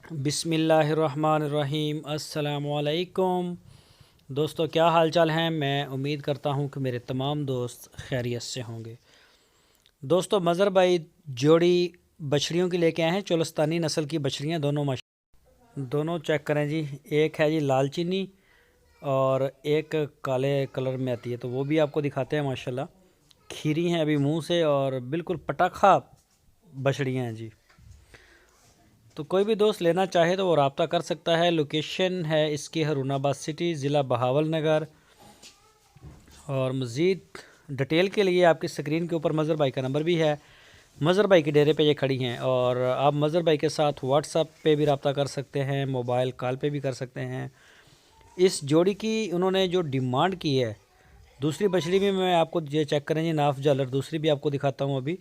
बिस्मिल्लाहिर्रहमानिर्रहीम। अस्सलामुअलैकुम दोस्तों, क्या हाल चाल हैं। मैं उम्मीद करता हूं कि मेरे तमाम दोस्त खैरियत से होंगे। दोस्तों, मज़र भाई जोड़ी बछड़ियों की लेके आए हैं, चोलस्तानी नस्ल की बछड़ियां दोनों चेक करें जी। एक है जी लाल चीनी और एक काले कलर में आती है, तो वो भी आपको दिखाते हैं। माशाल्लाह खीरी हैं अभी मुंह से और बिल्कुल पटाखा बछड़ियाँ हैं जी। तो कोई भी दोस्त लेना चाहे तो वो रब्ता कर सकता है। लोकेशन है इसकी हरूनाबाद सिटी, ज़िला बहावल नगर। और मज़ीद डिटेल के लिए आपकी स्क्रीन के ऊपर मज़र भाई का नंबर भी है। मज़र भाई के डेरे पे ये खड़ी हैं और आप मज़र भाई के साथ व्हाट्सएप पे भी रब्ता कर सकते हैं, मोबाइल कॉल पे भी कर सकते हैं। इस जोड़ी की उन्होंने जो डिमांड की है, दूसरी बछड़ी भी मैं आपको ये चेक करें जी, नाफ जालर दूसरी भी आपको दिखाता हूँ अभी।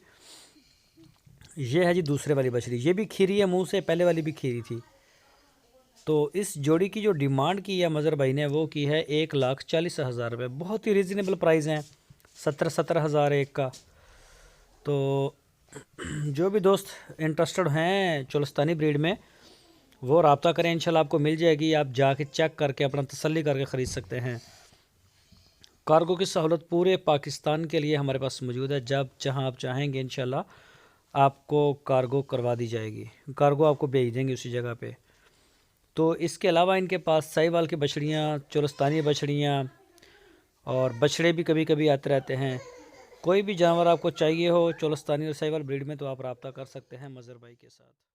ये है जी दूसरे वाली बछड़ी, ये भी खीरी है मुँह से, पहले वाली भी खीरी थी। तो इस जोड़ी की जो डिमांड की है मज़र भाई ने, वो की है 1,40,000 रुपये। बहुत ही रिजनेबल प्राइस हैं, 17,000 एक का। तो जो भी दोस्त इंटरेस्टेड हैं चोलस्तानी ब्रीड में, वो रब्ता करें, इंशाल्लाह आपको मिल जाएगी। आप जाके चेक करके अपना तसल्ली करके ख़रीद सकते हैं। कार्गो की सहूलत पूरे पाकिस्तान के लिए हमारे पास मौजूद है। जब जहां आप चाहेंगे इंशाल्लाह आपको कार्गो करवा दी जाएगी, कार्गो आपको भेज देंगे उसी जगह पे। तो इसके अलावा इनके पास साहिवाल की बछड़ियाँ, चोलस्तानी बछड़ियाँ और बछड़े भी कभी कभी आते रहते हैं। कोई भी जानवर आपको चाहिए हो चोलस्तानी और साहिवाल ब्रीड में, तो आप रब्ता कर सकते हैं मज़र भाई के साथ।